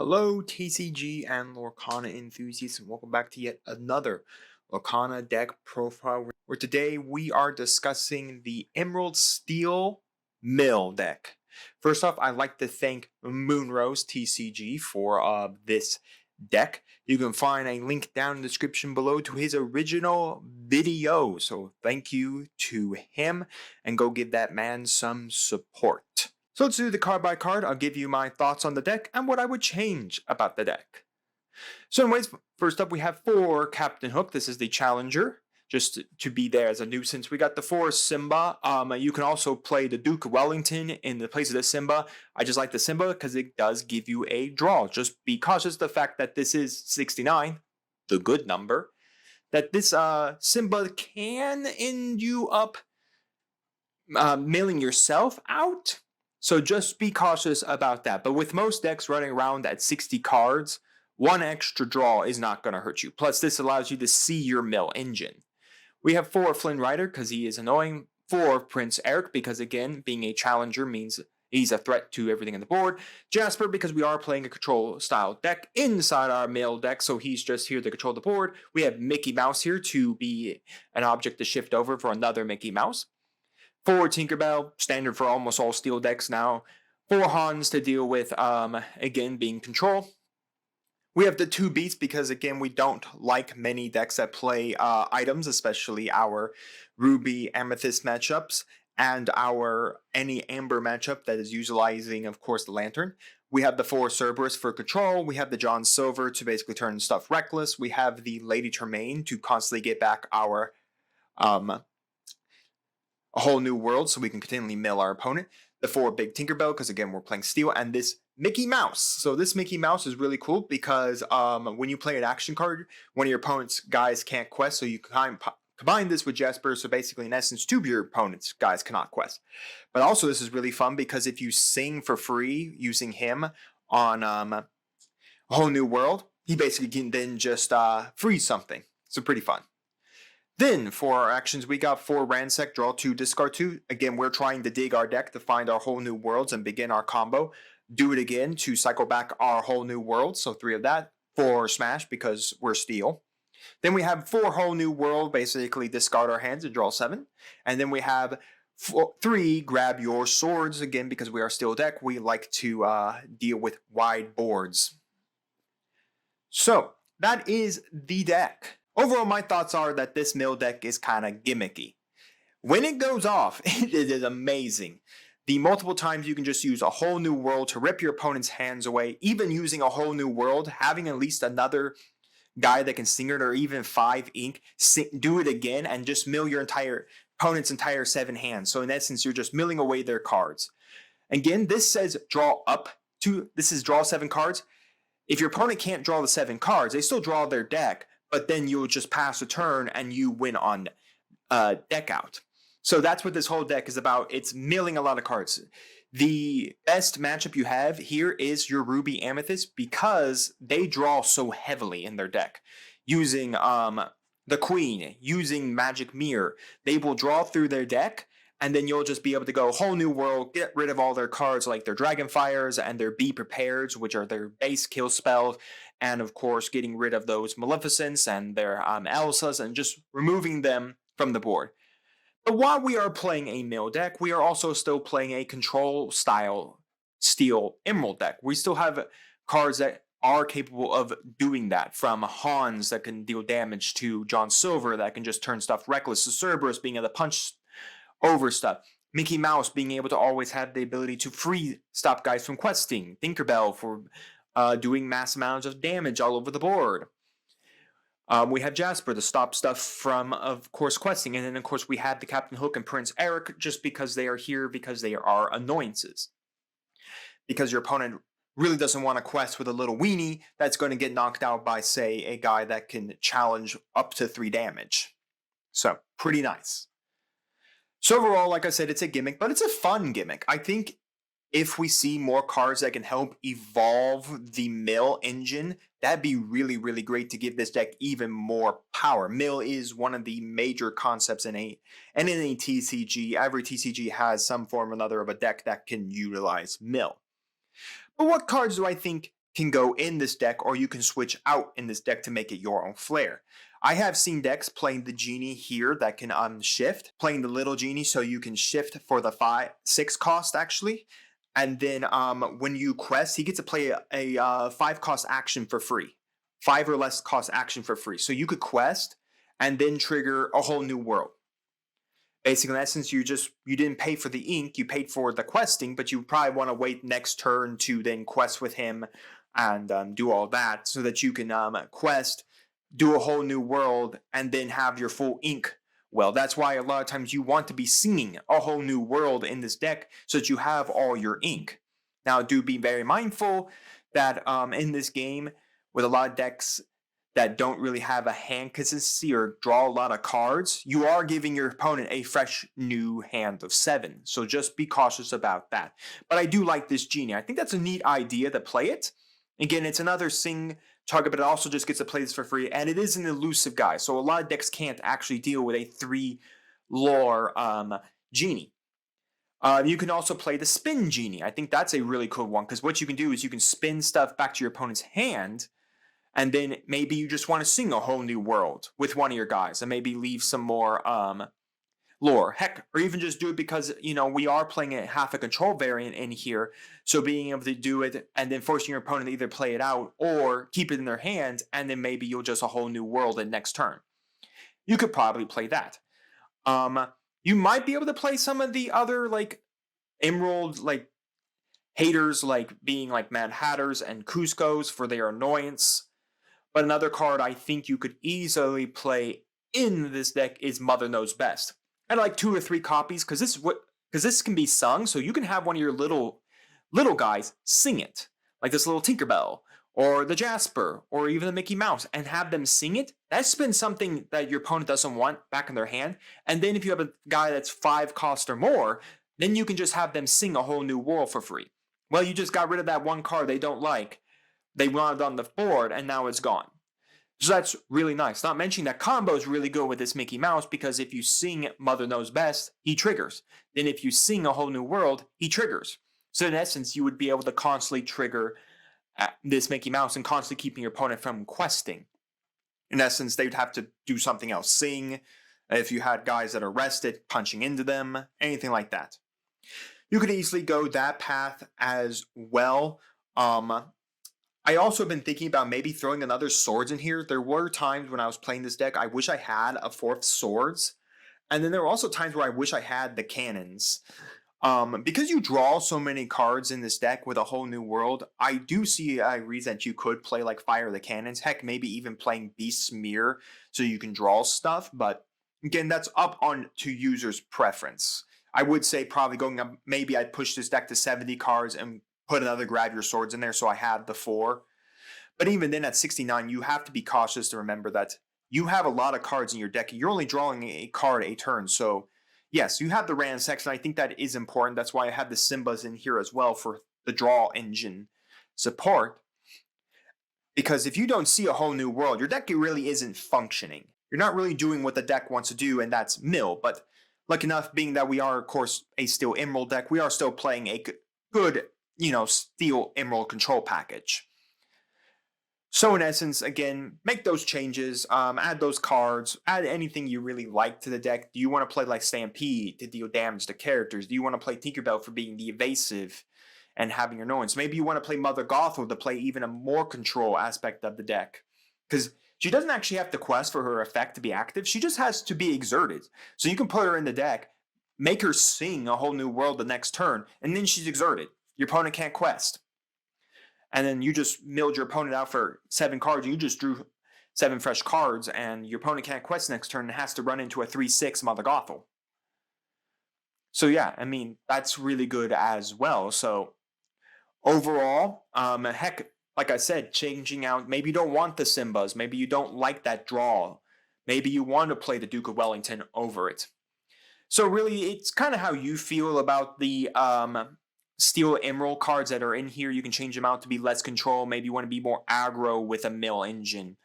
Hello, TCG and Lorcana enthusiasts, and welcome back to yet another Lorcana deck profile. Where today we are discussing the Emerald Steel Mill deck. First off, I'd like to thank Moonrose TCG for this deck. You can find a link down in the description below to his original video. So thank you to him, and go give that man some support. So let's do the card by card. I'll give you my thoughts on the deck and what I would change about the deck. So anyways, first up we have 4 Captain Hook. This is the challenger, just to be there as a nuisance. We got the 4 Simba. You can also play the Duke of Wellington in the place of the Simba. I just like the Simba because it does give you a draw. Just be cautious of the fact that this is 69, the good number, that this Simba can end you up milling yourself out. So just be cautious about that. But with most decks running around at 60 cards, 1 extra draw is not going to hurt you. Plus, this allows you to see your mill engine. We have 4 Flynn Rider because he is annoying. 4 Prince Eric because, again, being a challenger means he's a threat to everything on the board. Jasper because we are playing a control style deck inside our mill deck, so he's just here to control the board. We have Mickey Mouse here to be an object to shift over for another Mickey Mouse. 4 Tinkerbell, standard for almost all steel decks now. 4 Hans to deal with, again, being control. We have the 2 Beats because, again, we don't like many decks that play items, especially our Ruby Amethyst matchups and our any Amber matchup that is utilizing, of course, the Lantern. We have the 4 Cerberus for control. We have the John Silver to basically turn stuff reckless. We have the Lady Tremaine to constantly get back our a whole new world so we can continually mill our opponent. The 4 Big Tinkerbell because, again, we're playing steel. And this Mickey Mouse. So this Mickey Mouse is really cool because when you play an action card, one of your opponent's guys can't quest. So you can combine this with Jasper. So basically, in essence, 2 of your opponent's guys cannot quest. But also this is really fun because if you sing for free using him on a whole new world, he basically can then just freeze something. So pretty fun. Then, for our actions, we got 4 Ransack, draw 2, discard 2. Again, we're trying to dig our deck to find our whole new worlds and begin our combo. Do it again to cycle back our whole new world, so 3 of that. 4 Smash because we're steel. Then we have 4 whole new world, basically discard our hands and draw 7. And then we have 3 grab your swords, again because we are steel deck. We like to deal with wide boards. So, that is the deck. Overall, my thoughts are that this mill deck is kind of gimmicky. When it goes off, it is amazing. The multiple times you can just use a whole new world to rip your opponent's hands away, even using a whole new world, having at least another guy that can sing it or even 5 ink, do it again and just mill your opponent's entire 7 hands. So in essence, you're just milling away their cards. Again, this says this is draw 7 cards. If your opponent can't draw the 7 cards, they still draw their deck, but then you'll just pass a turn and you win on deck out. So that's what this whole deck is about. It's milling a lot of cards. The best matchup you have here is your Ruby Amethyst because they draw so heavily in their deck. Using the Queen, using Magic Mirror, they will draw through their deck, and then you'll just be able to go whole new world, get rid of all their cards like their Dragonfires and their Be Prepared, which are their base kill spells, and of course getting rid of those Maleficents and their Elsas and just removing them from the board. But while we are playing a mill deck, we are also still playing a control style steel emerald deck. We still have cards that are capable of doing that, from Hans that can deal damage to John Silver that can just turn stuff reckless, to Cerberus being able to punch over stuff, Mickey Mouse being able to always have the ability to stop guys from questing, Tinkerbell for doing mass amounts of damage all over the board. We have Jasper to stop stuff from, of course, questing, and then of course we have the Captain Hook and Prince Eric just because they are here because they are annoyances. Because your opponent really doesn't want to quest with a little weenie that's going to get knocked out by, say, a guy that can challenge up to 3 damage. So, pretty nice. So overall, like I said, it's a gimmick, but it's a fun gimmick. I think if we see more cards that can help evolve the mill engine, that'd be really, really great to give this deck even more power. Mill is one of the major concepts in any TCG. Every TCG has some form or another of a deck that can utilize mill. But what cards do I think can go in this deck, or you can switch out in this deck to make it your own flair. I have seen decks playing the genie here that can shift, playing the little genie so you can shift for the 6 cost actually. And then when you quest, he gets to play a 5 cost action for free. 5 or less cost action for free. So you could quest and then trigger a whole new world. Basically, in essence, you didn't pay for the ink, you paid for the questing, but you probably want to wait next turn to then quest with him and do all that so that you can quest, do a whole new world, and then have your full ink. Well, that's why a lot of times you want to be singing a whole new world in this deck so that you have all your ink. Now, do be very mindful that in this game, with a lot of decks that don't really have a hand consistency or draw a lot of cards, you are giving your opponent a fresh new hand of 7. So just be cautious about that. But I do like this genie. I think that's a neat idea to play it. Again, it's another sing target, but it also just gets to play this for free. And it is an elusive guy. So a lot of decks can't actually deal with a 3 lore genie. You can also play the spin genie. I think that's a really cool one, because what you can do is you can spin stuff back to your opponent's hand, and then maybe you just want to sing a whole new world with one of your guys and maybe leave some more lore. Heck, or even just do it because, we are playing a half a control variant in here. So being able to do it and then forcing your opponent to either play it out or keep it in their hand, and then maybe you'll just a whole new world in next turn. You could probably play that. You might be able to play some of the other Emerald haters, being Mad Hatters and Kuzcos for their annoyance. But another card I think you could easily play in this deck is Mother Knows Best. I'd like 2 or 3 copies because this can be sung, so you can have one of your little guys sing it, like this little Tinkerbell or the Jasper or even the Mickey Mouse, and have them sing it. That's been something that your opponent doesn't want back in their hand. And then if you have a guy that's 5 cost or more, then you can just have them sing a whole new world for free. Well, you just got rid of that one card they don't like. They wanted on the board, and now it's gone. So that's really nice. Not mentioning that combo is really good with this Mickey Mouse, because if you sing Mother Knows Best, he triggers. Then if you sing a whole new world, he triggers. So in essence, you would be able to constantly trigger this Mickey Mouse and constantly keeping your opponent from questing. In essence, they would have to do something else. Sing, if you had guys that are rested, punching into them, anything like that. You could easily go that path as well. I also have been thinking about maybe throwing another swords in here. There were times when I was playing this deck, I wish I had a 4th swords. And then there were also times where I wish I had the cannons. Because you draw so many cards in this deck with a whole new world, I do see a reason that you could play Fire the Cannons. Heck, maybe even playing Beast Smear so you can draw stuff. But again, that's up on to users' preference. I would say probably going up, maybe I'd push this deck to 70 cards and put another Grab Your Swords in there so I have the 4. But even then at 69, you have to be cautious to remember that you have a lot of cards in your deck. You're only drawing a card a turn. So yes, you have the Ransack, and I think that is important. That's why I have the Simbas in here as well for the draw engine support. Because if you don't see a whole new world, your deck really isn't functioning. You're not really doing what the deck wants to do, and that's mill. But lucky enough, being that we are, of course, a Steel Emerald deck, we are still playing a good, Steel Emerald control package. So in essence, again, make those changes, add those cards, add anything you really like to the deck. Do you want to play Stampede to deal damage to characters? Do you want to play Tinkerbell for being the evasive and having your annoyance? Maybe you want to play Mother Gothel to play even a more control aspect of the deck. Because she doesn't actually have to quest for her effect to be active. She just has to be exerted. So you can put her in the deck, make her sing a whole new world the next turn, and then she's exerted. Your opponent can't quest. And then you just milled your opponent out for 7 cards. You just drew 7 fresh cards, and your opponent can't quest next turn and has to run into a 3/6 Mother Gothel. So yeah, I mean, that's really good as well. So overall, heck, like I said, changing out, maybe you don't want the Simbas. Maybe you don't like that draw. Maybe you want to play the Duke of Wellington over it. So really, it's kind of how you feel about the Steel Emerald cards that are in here. You can change them out to be less control. Maybe you want to be more aggro with a mill engine.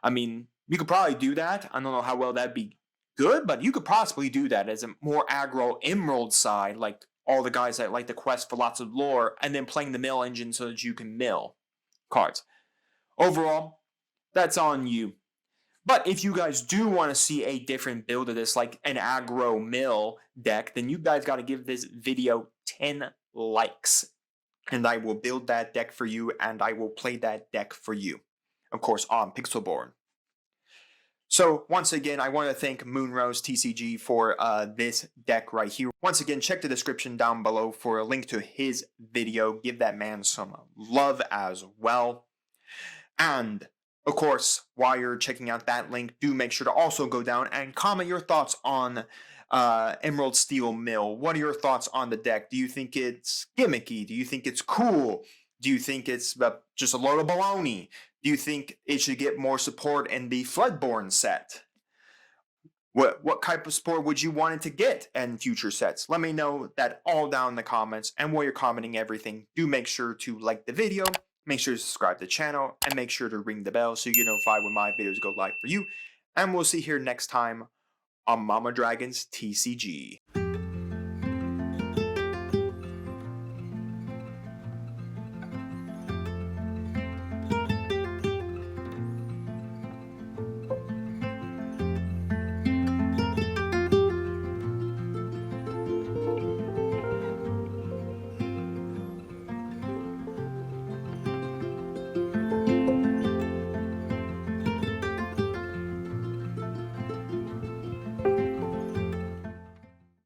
I mean, you could probably do that. I don't know how well that'd be good, but you could possibly do that as a more aggro Emerald side, like all the guys that like the quest for lots of lore, and then playing the mill engine so that you can mill cards. Overall, that's on you. But if you guys do want to see a different build of this, like an aggro mill deck, then you guys got to give this video 10 likes. And I will build that deck for you, and I will play that deck for you. Of course, on Pixelborn. So once again, I want to thank Moonrose TCG for this deck right here. Once again, check the description down below for a link to his video. Give that man some love as well. And of course, while you're checking out that link, do make sure to also go down and comment your thoughts on Emerald Steel Mill. What are your thoughts on the deck? Do you think it's gimmicky? Do you think it's cool? Do you think it's just a load of baloney? Do you think it should get more support in the Floodborn set? What type of support would you want it to get in future sets? Let me know that all down in the comments. And while you're commenting everything, do make sure to like the video, make sure to subscribe to the channel, and make sure to ring the bell so you get notified when my videos go live for you. And we'll see you here next time on Mama Dragon's TCG.